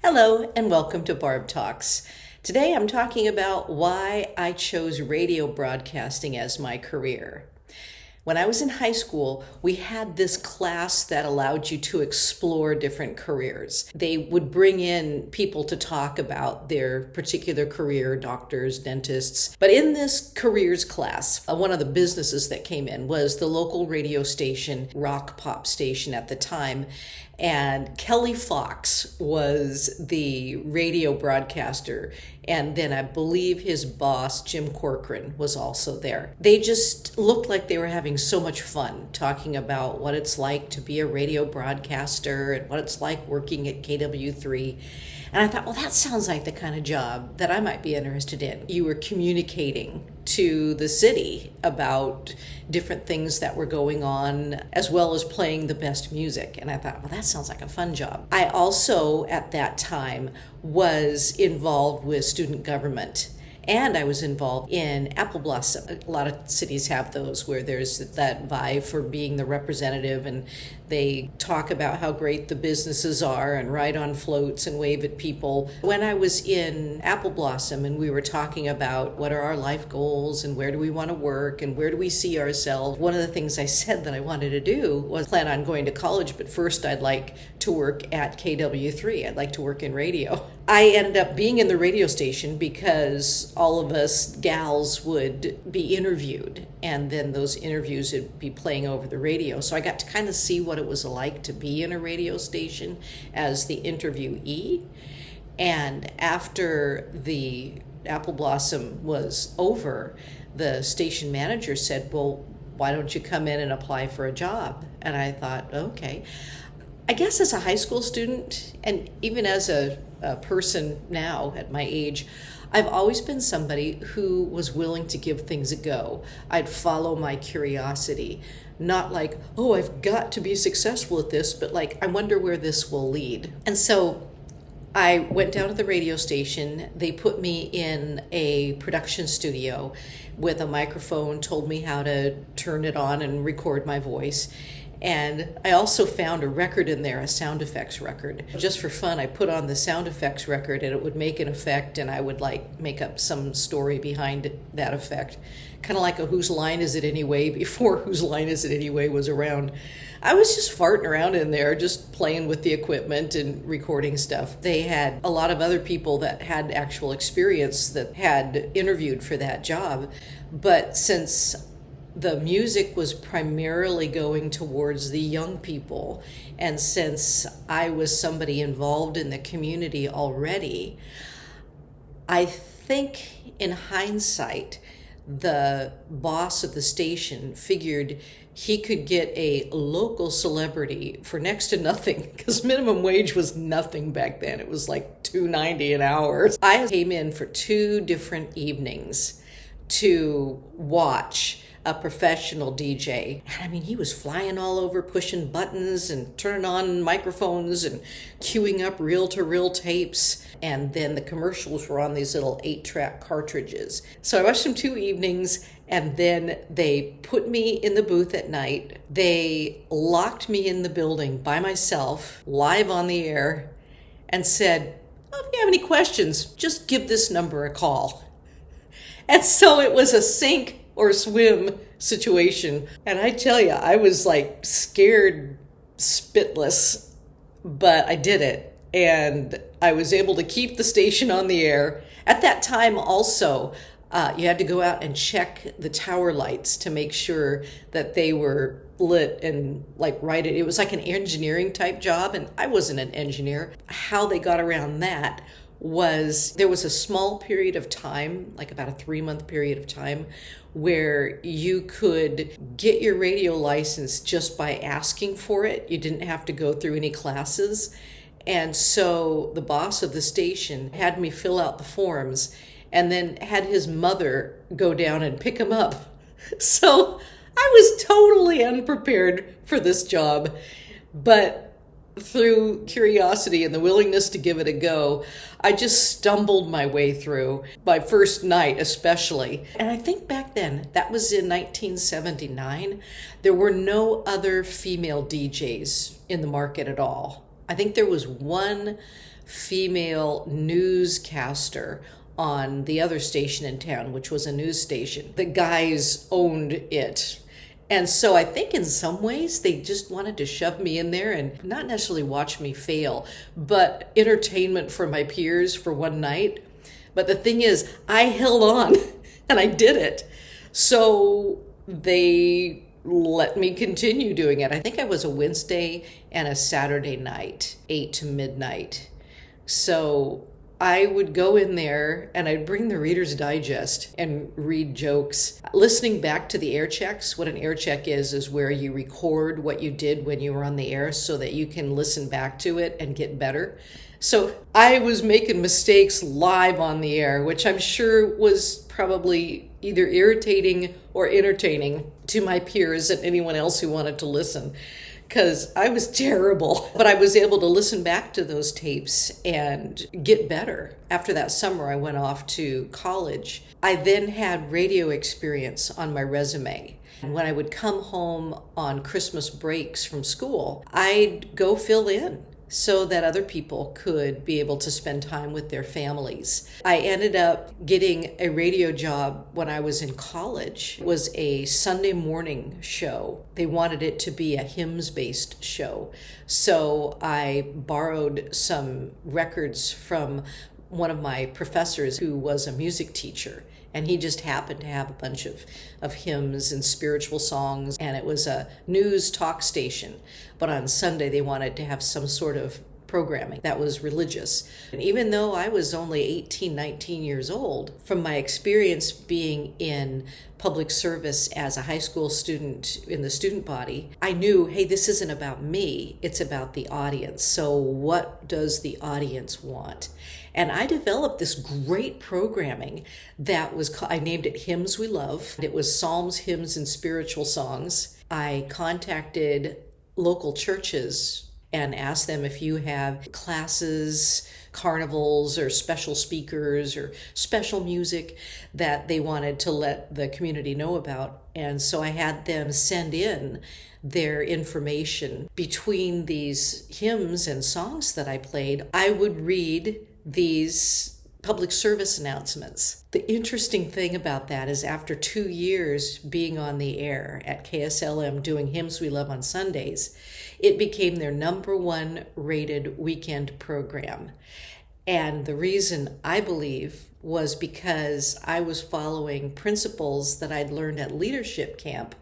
Hello and welcome to Barb Talks. Today I'm talking about why I chose radio broadcasting as my career. When I was in high school, we had this class that allowed you to explore different careers. They would bring in people to talk about their particular career, doctors, dentists. But in this careers class, one of the businesses that came in was the local radio station, rock pop station at the time. And Kelly Fox was the radio broadcaster. And then I believe his boss, Jim Corcoran, was also there. They just looked like they were having so much fun talking about what it's like to be a radio broadcaster and what it's like working at KW3. And I thought, well, that sounds like the kind of job that I might be interested in. You were communicating to the city about different things that were going on, as well as playing the best music. And I thought, well, that sounds like a fun job. I also, at that time, was involved with student government. And I was involved in Apple Blossom. A lot of cities have those where there's that vie for being the representative, and they talk about how great the businesses are and ride on floats and wave at people. When I was in Apple Blossom and we were talking about what are our life goals and where do we want to work and where do we see ourselves, one of the things I said that I wanted to do was plan on going to college, but first I'd like to work at KW3. I'd like to work in radio. I ended up being in the radio station because all of us gals would be interviewed, and then those interviews would be playing over the radio. So I got to kind of see what it was like to be in a radio station as the interviewee. And after the Apple Blossom was over, the station manager said, well, why don't you come in and apply for a job? And I thought, okay. I guess as a high school student, and even as a person now at my age, I've always been somebody who was willing to give things a go. I'd follow my curiosity, not like, oh, I've got to be successful at this, but like, I wonder where this will lead. And so I went down to the radio station. They put me in a production studio with a microphone, told me how to turn it on and record my voice. And I also found a record in there, a sound effects record. Just for fun, I put on the sound effects record and it would make an effect, and I would like make up some story behind that effect. Kind of like a Whose Line Is It Anyway before Whose Line Is It Anyway was around. I was just farting around in there, just playing with the equipment and recording stuff. They had a lot of other people that had actual experience that had interviewed for that job. But since the music was primarily going towards the young people, and since I was somebody involved in the community already, I think in hindsight, the boss of the station figured he could get a local celebrity for next to nothing, because minimum wage was nothing back then. It was like $2.90 an hour. I came in for 2 different evenings to watch a professional DJ. And I mean, he was flying all over, pushing buttons and turning on microphones and queuing up reel-to-reel tapes. And then the commercials were on these little 8-track cartridges. So I watched them 2 evenings, and then they put me in the booth at night. They locked me in the building by myself, live on the air, and said, well, if you have any questions, just give this number a call. And so it was a sink or swim situation. And I tell you, I was like scared spitless, but I did it. And I was able to keep the station on the air. At that time also, you had to go out and check the tower lights to make sure that they were lit and like right. It was like an engineering type job, and I wasn't an engineer. How they got around that was there was a small period of time, like about a 3-month period of time, where you could get your radio license just by asking for it. You didn't have to go through any classes. And so the boss of the station had me fill out the forms and then had his mother go down and pick them up. So I was totally unprepared for this job, but through curiosity and the willingness to give it a go, I just stumbled my way through, my first night especially. And I think back then, that was in 1979, there were no other female DJs in the market at all. I think there was one female newscaster on the other station in town, which was a news station. The guys owned it. And so I think in some ways they just wanted to shove me in there and not necessarily watch me fail, but entertainment for my peers for one night. But the thing is, I held on and I did it. So they let me continue doing it. I think I was a Wednesday and a Saturday night, 8 to midnight. So I would go in there and I'd bring the Reader's Digest and read jokes. Listening back to the air checks, what an air check is where you record what you did when you were on the air so that you can listen back to it and get better. So I was making mistakes live on the air, which I'm sure was probably either irritating or entertaining to my peers and anyone else who wanted to listen, because I was terrible. But I was able to listen back to those tapes and get better. After that summer, I went off to college. I then had radio experience on my resume. And when I would come home on Christmas breaks from school, I'd go fill in so that other people could be able to spend time with their families. I ended up getting a radio job when I was in college. It was a Sunday morning show. They wanted it to be a hymns-based show. So I borrowed some records from one of my professors who was a music teacher. And he just happened to have a bunch of hymns and spiritual songs. And it was a news talk station. But on Sunday, they wanted to have some sort of programming that was religious. And even though I was only 18, 19 years old, from my experience being in public service as a high school student in the student body, I knew, hey, this isn't about me, it's about the audience. So what does the audience want? And I developed this great programming that was, I named it Hymns We Love. It was psalms, hymns, and spiritual songs. I contacted local churches and asked them if you have classes, carnivals, or special speakers, or special music that they wanted to let the community know about. And so I had them send in their information. Between these hymns and songs that I played, I would read these public service announcements. The interesting thing about that is after 2 years being on the air at KSLM doing Hymns We Love on Sundays, it became their #1 rated weekend program. And the reason, I believe, was because I was following principles that I'd learned at leadership camp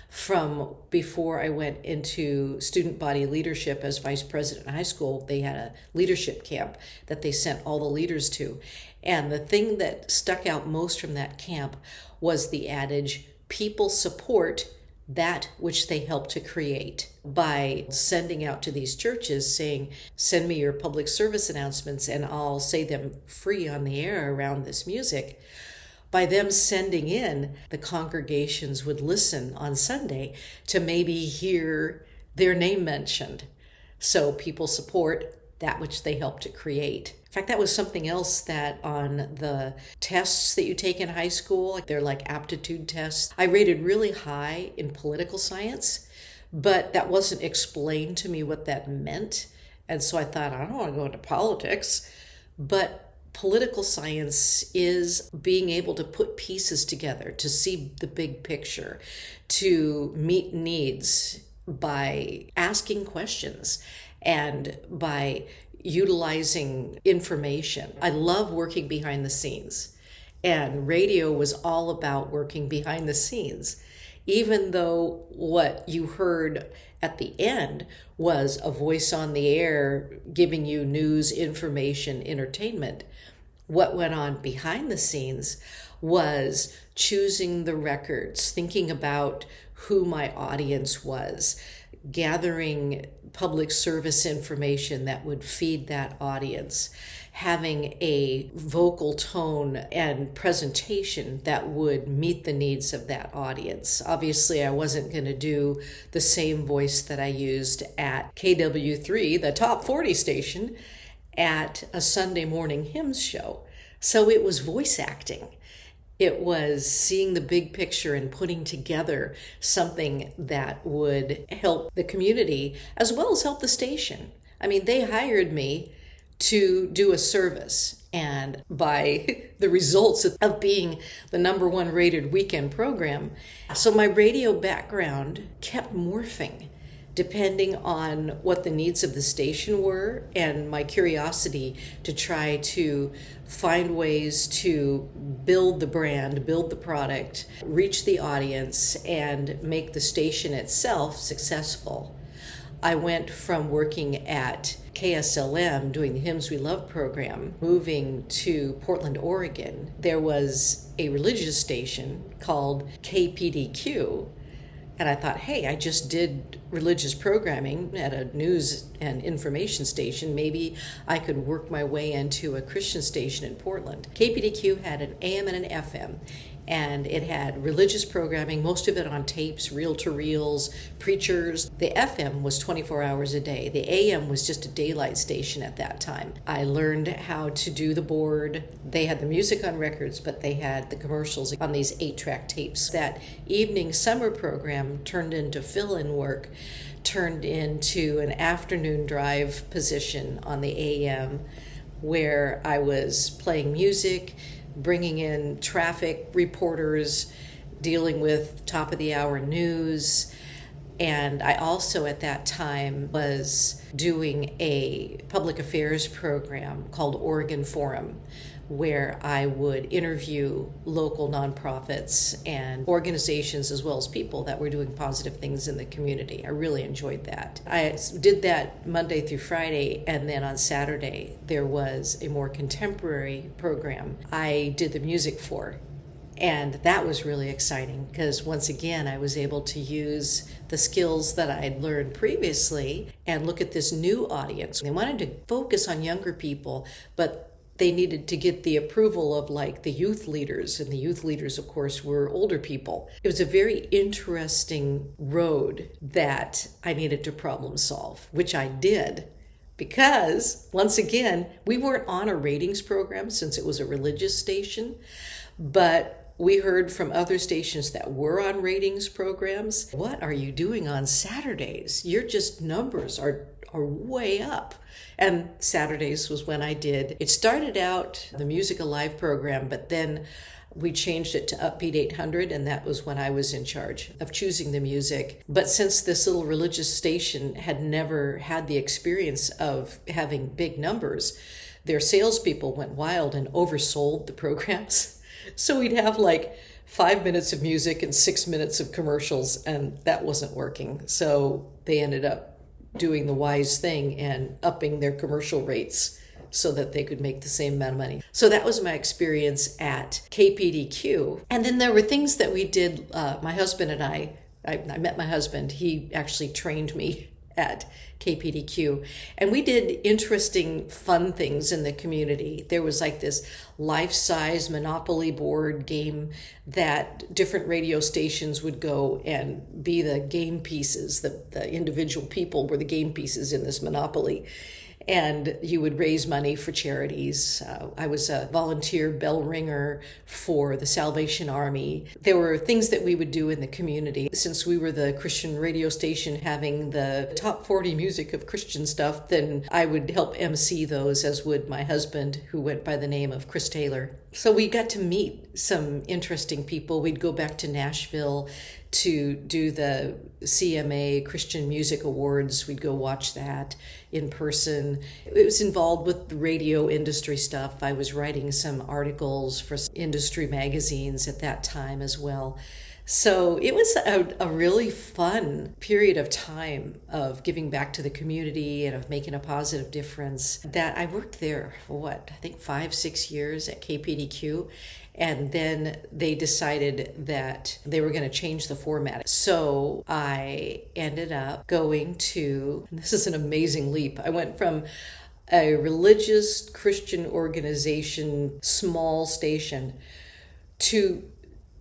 from before I went into student body leadership as vice president in high school. They had a leadership camp that they sent all the leaders to. And the thing that stuck out most from that camp was the adage, people support that which they help to create, by sending out to these churches saying, send me your public service announcements and I'll say them free on the air around this music. By them sending in, the congregations would listen on Sunday to maybe hear their name mentioned. So people support that which they help to create. In fact, that was something else that on the tests that you take in high school, they're like aptitude tests, I rated really high in political science, but that wasn't explained to me what that meant. And so I thought, I don't want to go into politics. But political science is being able to put pieces together, to see the big picture, to meet needs by asking questions and by utilizing information. I love working behind the scenes, and radio was all about working behind the scenes. Even though what you heard at the end was a voice on the air giving you news, information, entertainment, what went on behind the scenes was choosing the records, thinking about who my audience was, gathering public service information that would feed that audience, having a vocal tone and presentation that would meet the needs of that audience. Obviously, I wasn't going to do the same voice that I used at KW3, the top 40 station, at a Sunday morning hymns show. So it was voice acting. It was seeing the big picture and putting together something that would help the community as well as help the station. I mean, they hired me to do a service. And by the results of being the #1 rated weekend program, so my radio background kept morphing depending on what the needs of the station were, and my curiosity to try to find ways to build the brand, build the product, reach the audience, and make the station itself successful. I went from working at KSLM doing the Hymns We Love program, moving to Portland, Oregon. There was a religious station called KPDQ. And I thought, hey, I just did religious programming at a news and information station. Maybe I could work my way into a Christian station in Portland. KPDQ had an AM and an FM, and it had religious programming, most of it on tapes, reel-to-reels, preachers. The FM was 24 hours a day. The AM was just a daylight station at that time. I learned how to do the board. They had the music on records, but they had the commercials on these 8-track tapes. That evening summer program turned into fill-in work, turned into an afternoon drive position on the AM, where I was playing music, bringing in traffic reporters, dealing with top of the hour news. And I also at that time was doing a public affairs program called Oregon Forum, where I would interview local nonprofits and organizations as well as people that were doing positive things in the community. I really enjoyed that. I did that Monday through Friday, and then on Saturday there was a more contemporary program I did the music for. And that was really exciting because once again I was able to use the skills that I'd learned previously and look at this new audience. They wanted to focus on younger people, but they needed to get the approval of like the youth leaders, and the youth leaders of course were older people. It was a very interesting road that I needed to problem solve, which I did. Because once again, we weren't on a ratings program since it was a religious station, but we heard from other stations that were on ratings programs, what are you doing on Saturdays? Your just numbers are way up. And Saturdays was when I did. It started out the Music Alive program, but then we changed it to Upbeat 800, and that was when I was in charge of choosing the music. But since this little religious station had never had the experience of having big numbers, their salespeople went wild and oversold the programs. So we'd have like 5 minutes of music and 6 minutes of commercials, and that wasn't working. So they ended up doing the wise thing and upping their commercial rates so that they could make the same amount of money. So that was my experience at KPDQ. And then there were things that we did, my husband and I met my husband. He actually trained me at KPDQ. And we did interesting, fun things in the community. There was like this life-size Monopoly board game that different radio stations would go and be the game pieces. The individual people were the game pieces in this Monopoly. And you would raise money for charities. I was a volunteer bell ringer for the Salvation Army. There were things that we would do in the community. Since we were the Christian radio station having the top 40 music of Christian stuff, then I would help MC those, as would my husband, who went by the name of Chris Taylor. So we got to meet some interesting people. We'd go back to Nashville to do the CMA Christian Music Awards. We'd go watch that in person. It was involved with the radio industry stuff. I was writing some articles for industry magazines at that time as well. So it was a really fun period of time of giving back to the community and of making a positive difference. That I worked there for I think 5-6 years at KPDQ. And then they decided that they were going to change the format. So I ended up going to, this is an amazing leap. I went from a religious Christian organization, small station, to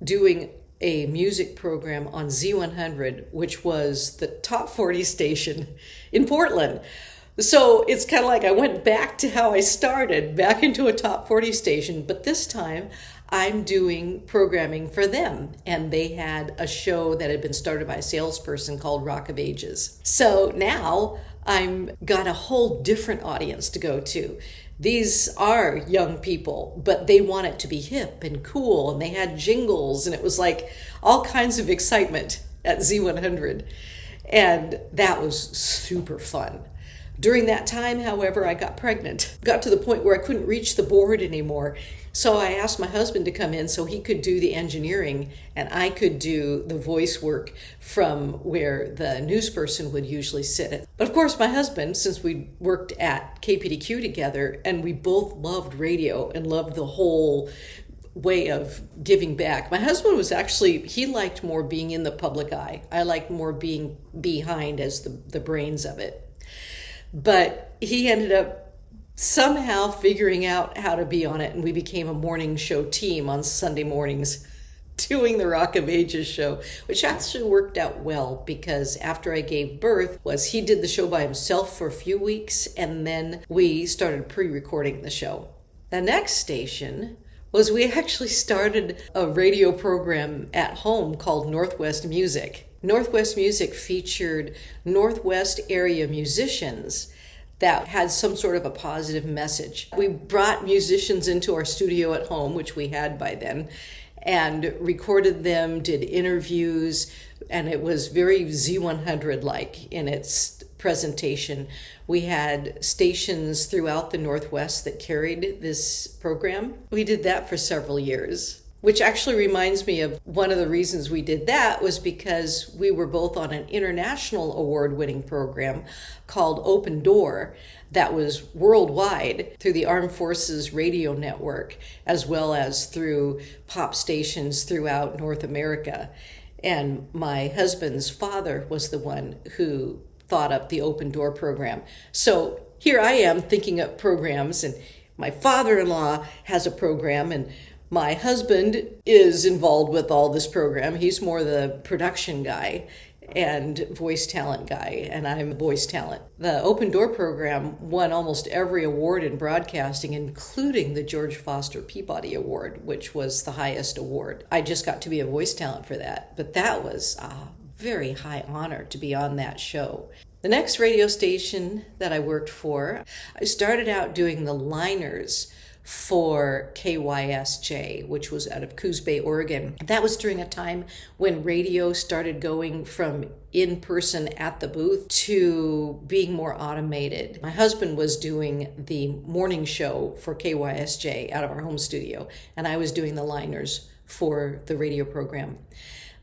doing a music program on Z100, which was the top 40 station in Portland. So it's kind of like I went back to how I started, back into a top 40 station, but this time I'm doing programming for them. And they had a show that had been started by a salesperson called Rock of Ages. So now I'm got a whole different audience to go to. These are young people, but they want it to be hip and cool, and they had jingles, and it was like all kinds of excitement at Z100. And that was super fun. During that time, however, I got pregnant. Got to the point where I couldn't reach the board anymore. So I asked my husband to come in so he could do the engineering and I could do the voice work from where the news person would usually sit. But of course, my husband, since we worked at KPDQ together and we both loved radio and loved the whole way of giving back. My husband was actually, he liked more being in the public eye. I liked more being behind as the brains of it. But he ended up somehow figuring out how to be on it, and we became a morning show team on Sunday mornings doing the Rock of Ages show, which actually worked out well because after I gave birth, he did the show by himself for a few weeks, and then we started pre-recording the show. The next station was we actually started a radio program at home called Northwest Music. Northwest Music featured Northwest area musicians that had some sort of a positive message. We brought musicians into our studio at home, which we had by then, and recorded them, did interviews, and it was very Z100-like in its presentation. We had stations throughout the Northwest that carried this program. We did that for several years, which actually reminds me of one of the reasons we did that was because we were both on an international award-winning program called Open Door that was worldwide through the Armed Forces Radio Network, as well as through pop stations throughout North America. And my husband's father was the one who thought up the Open Door program. So here I am thinking up programs, and my father-in-law has a program, and my husband is involved with all this program. He's more the production guy and voice talent guy, and I'm voice talent. The Open Door program won almost every award in broadcasting, including the George Foster Peabody Award, which was the highest award. I just got to be a voice talent for that, but that was a very high honor to be on that show. The next radio station that I worked for, I started out doing the liners for KYSJ, which was out of Coos Bay, Oregon. That was during a time when radio started going from in-person at the booth to being more automated. My husband was doing the morning show for KYSJ out of our home studio, and I was doing the liners for the radio program.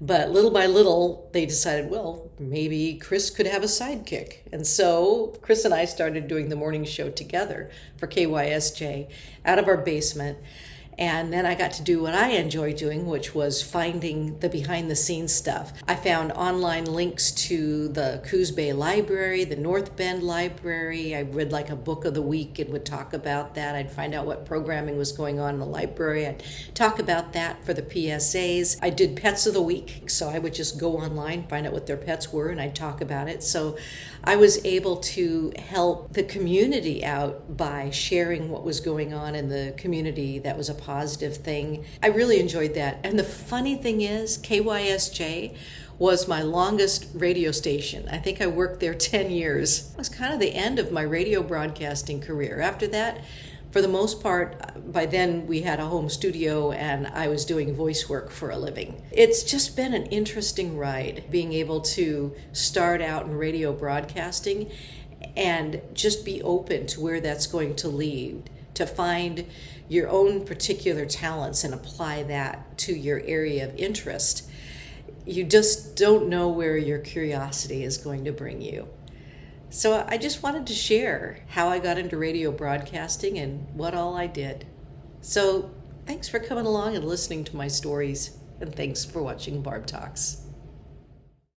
But little by little, they decided, well, maybe Chris could have a sidekick. And so Chris and I started doing the morning show together for KYSJ out of our basement. And then I got to do what I enjoy doing, which was finding the behind-the-scenes stuff. I found online links to the Coos Bay Library, the North Bend Library. I read like a book of the week and would talk about that. I'd find out what programming was going on in the library. I'd talk about that for the PSAs. I did Pets of the Week, so I would just go online, find out what their pets were, and I'd talk about it. So I was able to help the community out by sharing what was going on in the community. That was a positive thing. I really enjoyed that. And the funny thing is, KYSJ was my longest radio station. I think I worked there 10 years. It was kind of the end of my radio broadcasting career. After that, for the most part, by then we had a home studio and I was doing voice work for a living. It's just been an interesting ride, being able to start out in radio broadcasting and just be open to where that's going to lead, to find your own particular talents and apply that to your area of interest. You just don't know where your curiosity is going to bring you. So I just wanted to share how I got into radio broadcasting and what all I did. So thanks for coming along and listening to my stories, and thanks for watching Barb Talks.